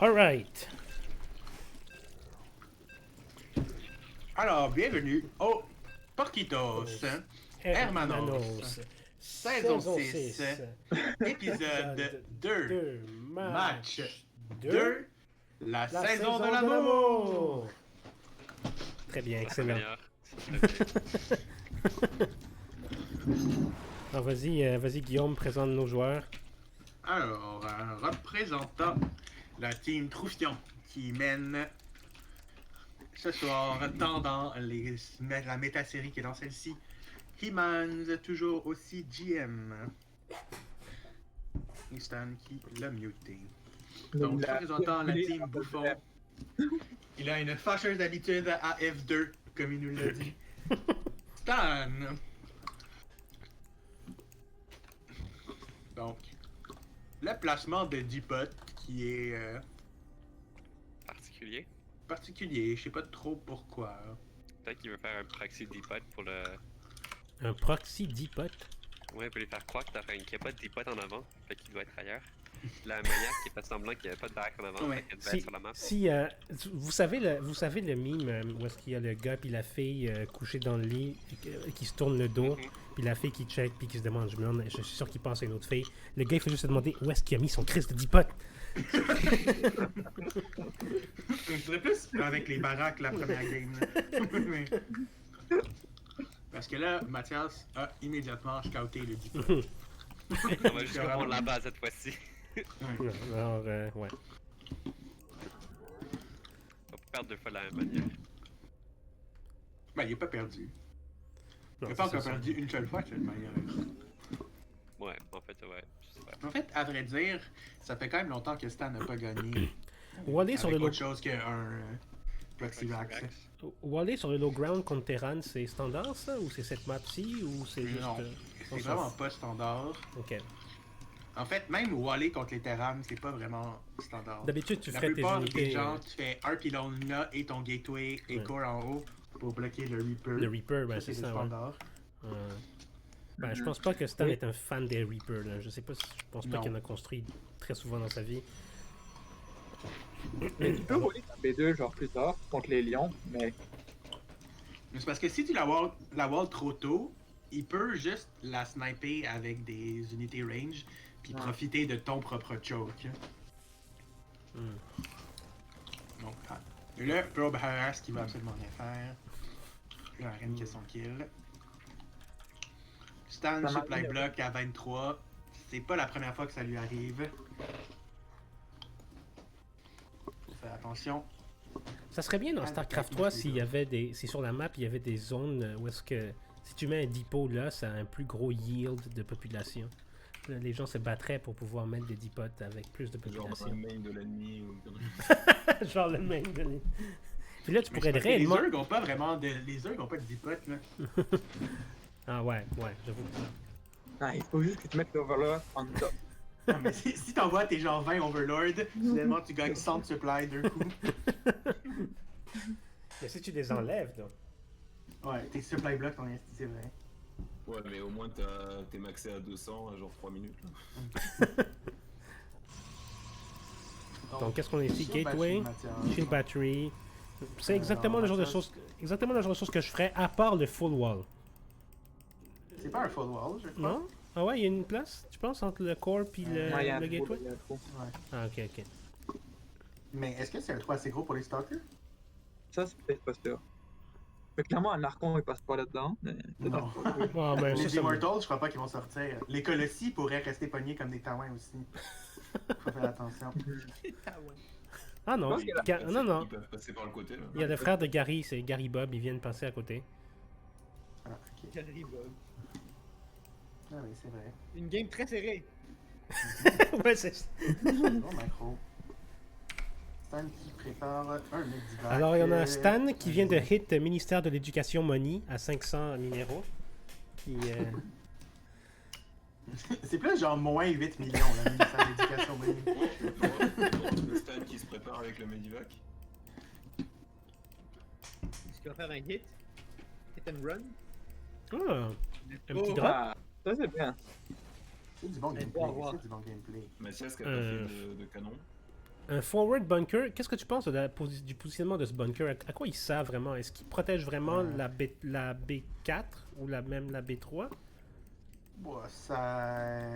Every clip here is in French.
Alright. Alors, bienvenue au Porquitos, Hermanos, saison 6, épisode 2, match 2, la saison de l'amour. Très bien, Ça excellent. s'améliore. Ça serait bien. Alors vas-y Guillaume, présente nos joueurs. Alors, représentant la team Troufion qui mène ce soir tant dans la méta-série que dans celle-ci. He-Mans, toujours aussi GM. Et Stan qui l'a muté. Donc, représentant la team Bouffon, il a une fâcheuse habitude à F2, comme il nous l'a dit. Stan! Donc, le placement de Dipot qui est Particulier. particulier, je sais pas trop pourquoi. Peut-être qu'il veut faire un proxy depot pour le. Un proxy dipot. Ouais, il peut lui faire croire qu'il n'y a pas de depot en avant, fait qu'il doit être ailleurs. La maniaque qui fait semblant qu'il n'y avait pas de back en avant, Ouais. fait qu'elle devait être sur la map. Vous savez le meme où est-ce qu'il y a le gars puis la fille couchée dans le lit qui se tourne le dos, puis la fille qui check puis qui se demande, je suis sûr qu'il pense à une autre fille. Le gars il fait juste se demander où est-ce qu'il a mis son Christ de dipot. Je dirais plus avec les baraques la première game. Là. Parce que là, Mathias a immédiatement scouté le Dipot. On va juste répondre là-bas cette fois-ci. Alors, ouais. On va pas perdre deux fois la même manière. Ben, il est pas perdu. Il Non, n'a pas c'est encore ça. perdu une seule fois, de toute manière. Ouais, en fait, ouais. Je sais pas. En fait, à vrai dire, ça fait quand même longtemps que Stan n'a pas gagné. Waller sur, Avec le low... autre chose qu'un Proxyvax. Waller sur le low ground contre Terran, c'est standard ça? Ou c'est cette map-ci? Ou c'est juste... Non, on c'est s'en vraiment fout? pas standard. Ok. En fait, même Wally contre les Terrans, c'est pas vraiment standard. D'habitude, tu La ferais tes plupart des unités... gens, tu fais un pylône là et ton gateway et Ouais. core en haut pour bloquer le Reaper. Le Reaper, ben c'est le ça, ouais. standard. Ben, je pense pas que Stan Oui. est un fan des Reapers. Là. Je sais pas, je pense pas Non. qu'il en a construit très souvent dans sa vie. Mais tu peux rouler ta B2 genre plus tard contre les lions, mais Mais c'est parce que si tu la wall trop tôt, il peut juste la sniper avec des unités range puis Ouais. profiter de ton propre choke. Hmm. Donc, et là, Probe Harass qui va absolument rien faire. La reine qui a son kill. Stan Ça supply m'a- block à 23. C'est pas la première fois que ça lui arrive. Fais attention. Ça serait bien dans StarCraft 3 s'il y avait des... Si sur la map, il y avait des zones où est-ce que... Si tu mets un depot là, ça a un plus gros yield de population. Là, les gens se battraient pour pouvoir mettre des depots avec plus de Genre population. un main de l'ennemi ou comme ça. Genre le même. Puis là, tu Mais pourrais c'est parce que réellement... Les Zerg ont pas vraiment de. Les Zerg ont pas de dipote là. Ah ouais, j'avoue. il faut juste que tu mettes l'overlord en top. Non, mais si t'envoies tes genre 20 Overlord, finalement tu gagnes 100 de supply d'un coup. Mais si tu les enlèves, là... Ouais, tes supply blocks ton esti, c'est vrai. Ouais, mais au moins t'es maxé à 200 à genre 3 minutes. Là. Donc, qu'est-ce qu'on a ici? Shield Gateway, Battery, Mathias. Shield Battery. C'est exactement le genre de choses... Exactement le genre de choses que je ferais, à part le full wall. C'est pas un full wall, je crois. Non? Ah ouais, il y a une place, tu penses, entre le core puis le, Ouais, il y a un le trou, gateway? il y a un trou. Ouais. Ah, ok. Mais est-ce que c'est un trou assez gros pour les stalkers? Ça, c'est peut-être pas sûr. Mais clairement, un archon, il passe pas là-dedans. Mais Non. Ah, ben, ça, Les ça me- Immortals, je crois pas qu'ils vont sortir. Les Colossi pourraient rester pognés comme des Tawins aussi. Faut faire attention. Ah non, Je pense que non. Ils peuvent passer par le côté là. Il y a le frère de Gary, c'est Gary Bob, ils viennent passer à côté. Ah, ok. Galerie Bob. Ah oui, c'est vrai. Une game très serrée. Ouais, c'est... Bon macro. Stan qui prépare un Medivac. Alors, il y en a Stan qui vient de hit ministère de l'Éducation Money à 500 minéraux. Qui, C'est plus genre moins 8 millions, la ministère de l'Éducation. Le Stan qui se prépare avec le Medivac. Est-ce qu'il va faire un hit? Hit and run? Ah, un petit Oh, drop. Ah, ça, c'est bien. C'est du bon Mais gameplay. bon à voir. C'est du bon gameplay. Mathias qui a pas fait de canon. Un forward bunker, qu'est-ce que tu penses du positionnement de ce bunker? À quoi il sert vraiment? Est-ce qu'il protège vraiment la B4 ou même la B3? Bon, ça.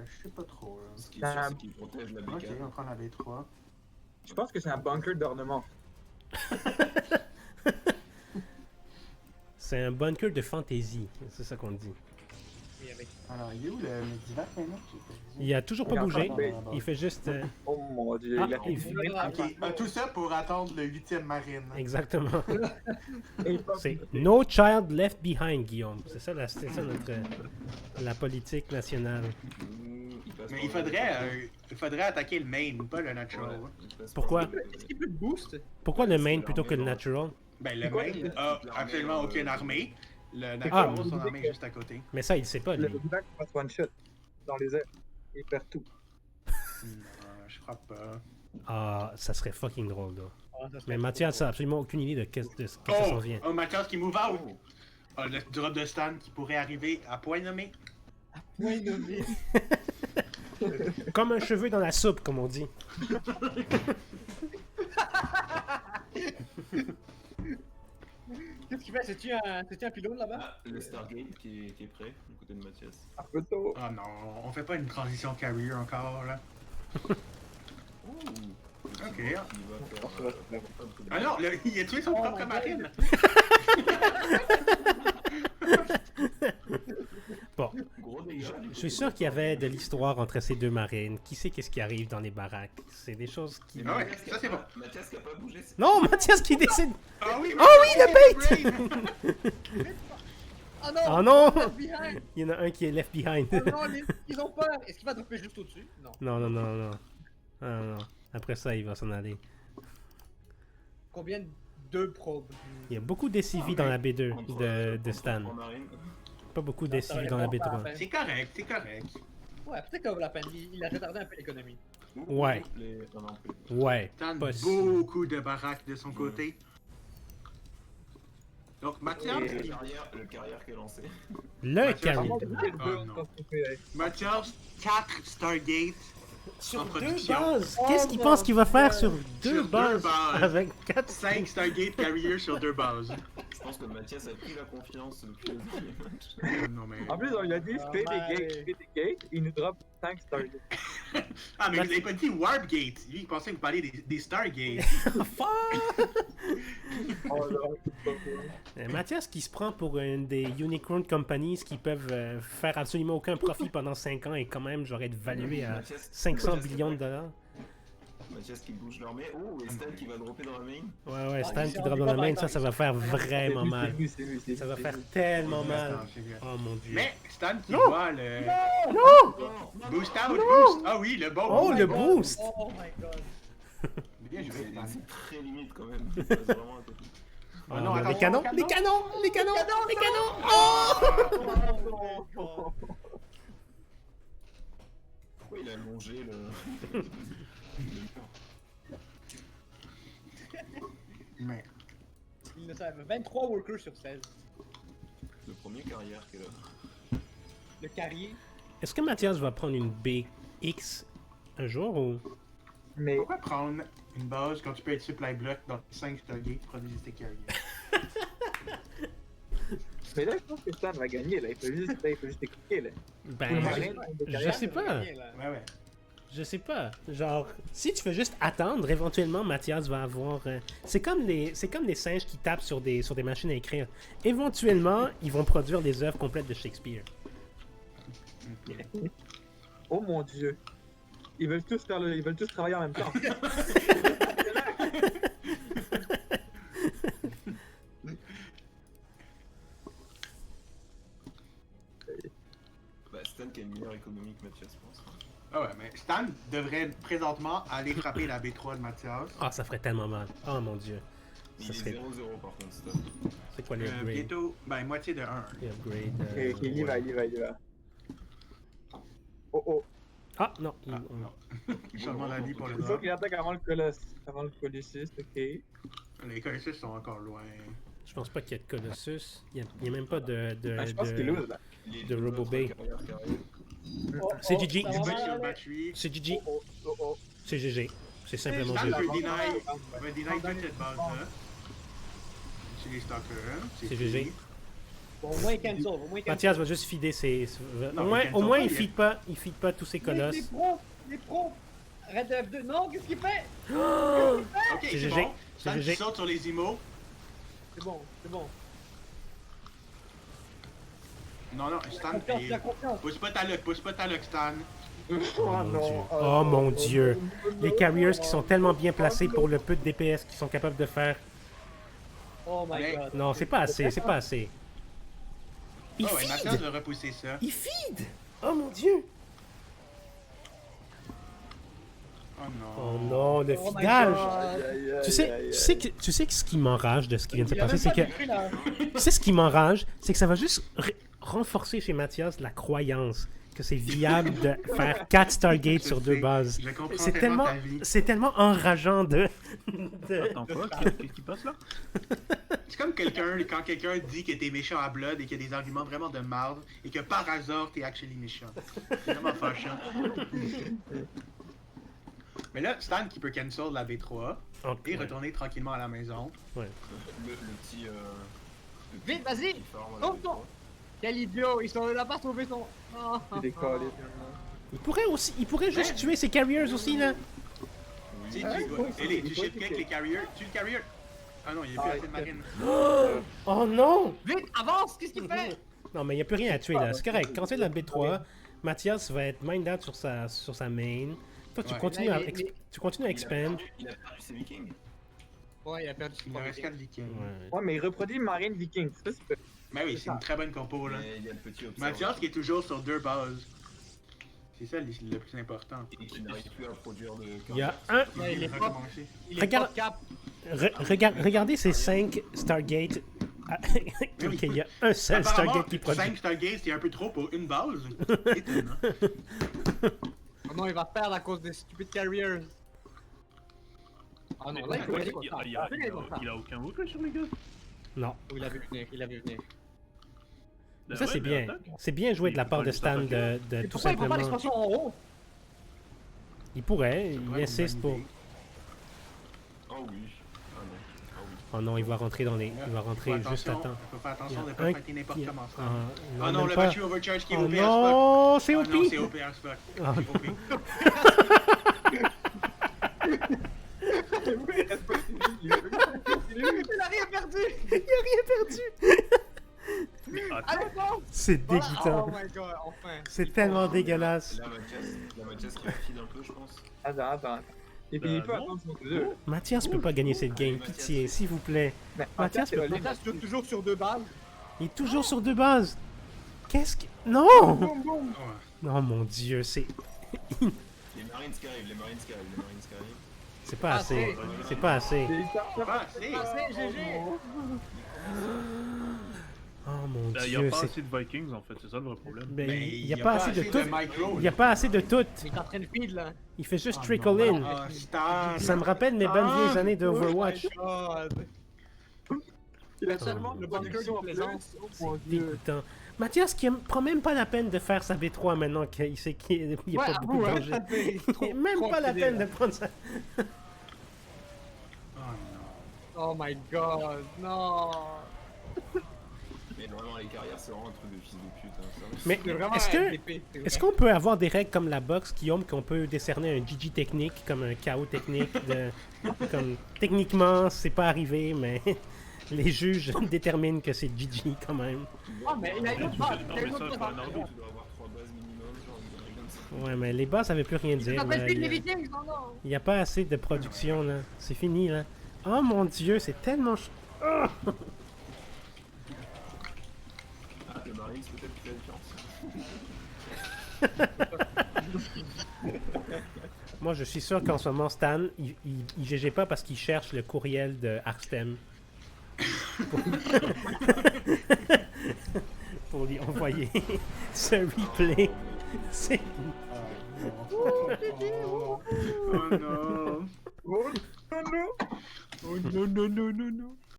Je sais pas trop. Là. Ce qui est sûr, c'est qu'il protège la Ok, bécane. on prend la B3. Je pense que c'est un bunker d'ornement. C'est un bunker de fantaisie, c'est ça qu'on dit. Oui, avec. Alors, il est où le Medivac maintenant? J'ai pas dit. Il a toujours pas Regarde, bougé, regarde. il fait juste... Oh mon dieu, Ah, il a il fait fait- Ok, tout ça pour attendre le 8e marine. Exactement. Et il C'est No Child Left Behind, Guillaume. C'est ça, c'est ça notre... la politique nationale. Mais il faudrait attaquer le main, pas le natural. Pourquoi? Est-ce qu'il peut te boost? Pourquoi le main plutôt que le natural? Ben, le quoi, main a actuellement aucune armée. Le Ah. natural, son armée est juste à côté. Mais ça, il sait pas, le lui. Medivac passe one shot dans les airs. Il perd tout. Je crois pas. Ah, ça serait fucking drôle, là. Ah, ça serait Mais trop Mathias drôle. a absolument aucune idée de ce que ça s'en vient. Oh, Mathias qui move out! Le drop de Stan qui pourrait arriver à point nommé. Ouais, nommé. Comme un cheveu dans la soupe, comme on dit. Qu'est-ce qu'il fait? C'est-tu un pylône là-bas? Ah, le Stargate qui est prêt, du côté de Mathias. Un peu tôt. Oh non, on fait pas une transition carrier encore là. Ok. Il va faire. Ah non, il a tué son Oh propre my marine! Bon, Gros dégâts. je suis sûr qu'il y avait de l'histoire entre ces deux marines. Qui sait qu'est-ce qui arrive dans les baraques? C'est des choses qui... Ah ouais, ça c'est bon. Mathias qui a pas bougé. Non, Mathias qui décide... Ah oui, le bait! Oh non! Oh non! Left behind! Il y en a un qui est left behind. Oh non, ils ont peur! Est-ce qu'il va dropper juste au-dessus? Non. Non, non, non, non. Ah, non. Après ça, il va s'en aller. Combien de probes? Il y a beaucoup d'SCV dans la B2 de Stan. En marine. Pas beaucoup d'SCV dans la B3. C'est correct, c'est correct. Ouais, peut-être que ça vaut la peine. Il a retardé un peu l'économie. Ouais. Non, non, plus. Ouais. Stan, Pas si- beaucoup de baraques de son côté. Donc Mathias, Le carrière qui est lancé. Le Mathias, carry. Vraiment, quel Ah, burn non. quand on fait. Mathias, 4 Stargate Sur en deux production. bases! Oh Qu'est-ce qu'il mon pense qu'il va faire Dieu. sur Sur deux deux bases? bases. Avec 4 5 Stargate carriers sur 2 bases. Je pense que Mathias a pris la confiance depuis le premier match. Non mais... En plus, on lui a dit fais des gates, il nous drop 5 Stargates. Ah mais vous avez pas dit Warp Gate. Lui il pensait que vous parliez des Stargate. Oh là, Mathias qui se prend pour une des unicorn companies qui peuvent faire absolument aucun profit pendant 5 ans et quand même genre être valué à Mathias- 500 Mathias- billions de dollars. Mathias qui bouge l'armée. Oh, et Stan qui va dropper dans la main. Ouais, ouais, Ah, Stan il qui s'est drop rendu dans la pas main, mal ça va faire vraiment mal. C'est Ça va vu. faire tellement mal. Attends, c'est vrai. Oh mon dieu. Mais Stan qui Non. voit le... Non! Boost out, Non. boost! Ah oui, le bon! Oh, le boost! Oh my god! Bien joué, Stan. C'est très limite quand même. C'est vraiment un peu. Oh, non, les attention, canons, canon. les canons, les canons, les canons! Oh! Pourquoi il a allongé le. Mais... Il ne savait 23 workers sur 16. Le premier carrière qui est là. Le carrier. Est-ce que Mathias va prendre une BX un jour ou... Mais Pourquoi prendre une base quand tu peux être supply block dans 5 Stargate pour produire tes carrières? là, je pense que Stan va gagner. Là, il faut juste écouter. Là. Ben, Marine, je sais pas. Ouais, ouais. Je sais pas. Genre, si tu fais juste attendre, éventuellement, Mathias va avoir... C'est comme les singes qui tapent sur des machines à écrire. Éventuellement, ils vont produire des œuvres complètes de Shakespeare. Oh mon dieu. Ils veulent tous travailler en même temps. Bah, Stan qui a une meilleure économie que Mathias, je pense. Ah ouais, mais Stan devrait présentement aller frapper la B3 de Mathias. Ah, ça ferait tellement mal. Oh mon dieu. Il Ça est serait... 0-0 par contre, Stan. C'est quoi les upgrades? Bientôt, ben moitié de 1. Les upgrades... Ok, il y va. Oh. Ah, non. Ah, non. Changement d'avis pour le Il faut drop. qu'il attaque avant le Colossus, ok. Les Colossus sont encore loin. Je pense pas qu'il y ait de Colossus. Il y a même pas de Je pense qu'il lose là. Les De deux Robo autres Bay. carrières. C'est GG. ça va Il va mal. sur le batterie. C'est GG. Oh. C'est GG. C'est simplement Stan juste. peut deny toute cette base-là. Chez les stalkers. C'est GG. Bon, au moins cancel, au moins cancel. Mathias va juste feeder ses. Non, Au il moins cancel il feed pas tous ses Les colosses. pros, les pros. Arrête de F2. Non, qu'est-ce qu'il fait? Ok, C'est c'est GG. bon. C'est Stan, GG. tu sautes sur les imos. C'est bon, c'est bon. Non, Stan, Confiance, la confiance. pousse pas ta luck, Stan. Oh mon dieu. Oh mon dieu. Les carriers qui sont tellement bien placés pour le peu de DPS qu'ils sont capables de faire. Oh my Mais- god. Non, c'est pas assez, c'est pas assez. Il Oh ouais, Mathias feed! va repousser ça. Il feed! Oh mon dieu! Oh Oh non. non, le Oh my feedage! god. Tu sais que ce qui m'enrage de ce qui vient de se Il y a passer, même c'est pas que. de cru, là. Tu sais ce qui m'enrage, c'est que ça va juste renforcer chez Mathias la croyance que c'est viable de faire 4 Stargates Je sur 2 sais, bases. Je comprends C'est tellement tellement, ta vie. c'est tellement enrageant de. Attends quoi? Qu'est-ce qui passe là? C'est comme quand quelqu'un dit que t'es méchant à Blood et qu'il y a des arguments vraiment de marde et que par hasard t'es actually méchant. C'est vraiment fâchant. Mais là, Stan qui peut cancel la B3 et retourner tranquillement à la maison. Le petit. le Vite, petit vas-y. farm à la Sauve maison. ton. Quel idiot, il n'a pas sauvé son. Oh. Il est collé. Il pourrait juste tuer ses carriers aussi là. Tu sais, Ouais, tu ouais, c'est- tu il faut shit click écouter. les carriers. Tu le carrier. Ah non, il est plus Ah, assez de marine. Oh non! Vite, avance, qu'est-ce qu'il fait? Non, mais il n'y a plus rien à tuer là. C'est correct. Quand c'est la B3, Mathias va être mind out sur sa main. Toi, tu Ouais. continues Là, à, tu continues à Il a expand. perdu ses vikings. Ouais, il a perdu Il son me reste 4 vikings. Ouais. Ouais, mais il reproduit Marine Viking. Ça, c'est Mais oui, c'est une très bonne compo là. Mais il y a le petit Mathias qui est toujours sur 2 bases. C'est ça le plus important. Et qui n'arrive plus à produire de. Il y a un. Ouais, il est pas- recommencer. Il est Regarde- pas cap. Regardez ces 5 Stargate. Ok, il y a un seul Apparemment, Stargate qui produit. 5 Stargates, c'est un peu trop pour une base. Étonnant. Oh non, il va perdre à cause des stupides carriers. Ah non, là, il faut aller Il a aucun vocal sur les gars. Non. Oh, il a vu venir, il a vu venir. Ben Ça, ouais, c'est mais bien. attaque. C'est bien joué de la Il part faut de pas Stan les de Mais tout pourquoi il prend pas simplement. l'expansion en haut? Il pourrait, il Ouais, insiste bonne pour. idée. Oh oui. Ah non. Ah oui. Oh non, il va rentrer dans les. Il va rentrer Faut juste à temps. Faut faire attention de Il y a pas un fighter n'importe qui- comment. Ah, Oh non, même le pas. battery overcharge qui est Oh OP as fuck. non, c'est Ah OP. non, c'est OP as fuck. Ah. C'est OP. Il a rien perdu! Il a rien perdu. Allez, bon! C'est Voilà. dégoûtant. Oh my god, enfin! C'est tellement dégueulasse. Là, Mathias qui file un peu, je pense. Attends. Et puis il peut non. attendre son 2. Mathias peut pas gagner cette game. Pitié, s'il vous plaît. Mais Mathias c'est peut allé. Mathias joue toujours sur 2 balles. Il est toujours sur 2 bases. Qu'est-ce que. Non! Boum, boum! Non, mon dieu, c'est. Les Marines qui arrivent, les Marines qui arrivent. C'est pas assez. Assez. C'est pas assez. Pas assez. Passez, GG! Oh mon Il y a dieu, pas c'est. assez de Vikings en fait, c'est ça le vrai problème. Ben, Mais il y a pas assez de tout. micro. Il y a pas assez de tout. Il est en train de feed là. Il fait juste Oh trickle non. in. Ah, Stan. Ça me rappelle mes bonnes vieilles années de Overwatch. Oh my god! Il a seulement Le bunker de plaisance. Mon C'est dieu. dégoûtant. Mathias qui prend même pas la peine de faire sa B3 maintenant qu'il sait qu'il n'y a pas beaucoup de danger. Il n'est même pas la peine de prendre ça. Oh non. Oh my god, non! Mais vraiment, les carrières, c'est vraiment un truc de fils de pute. Hein, ça. Mais C'est vraiment est-ce un que MVP, c'est est-ce vrai. qu'on peut avoir des règles comme la boxe, Guillaume, qu'on peut décerner un GG technique, comme un KO technique comme techniquement c'est pas arrivé, mais les juges déterminent que c'est GG quand même. Ah, mais il a une autre Non, base! mais Il a une ça, autre c'est pas un base! arbitre. Tu dois avoir 3 bases minimum, genre une connerie comme ça. Ouais, mais les boss avaient plus rien à Ça dire. s'appelle là. feed les Vikings, non, non! Il n'y a pas assez de production là. C'est fini là. Oh mon dieu, c'est tellement. Ah, le Marines, peut-être qu'il fait la différence. Moi, je suis sûr qu'en ce moment, Stan, il GG pas parce qu'il cherche le courriel de Arstem. Pour lui envoyer ce replay. C'est. Oh non. Oh non. Oh non, non, non, non, non!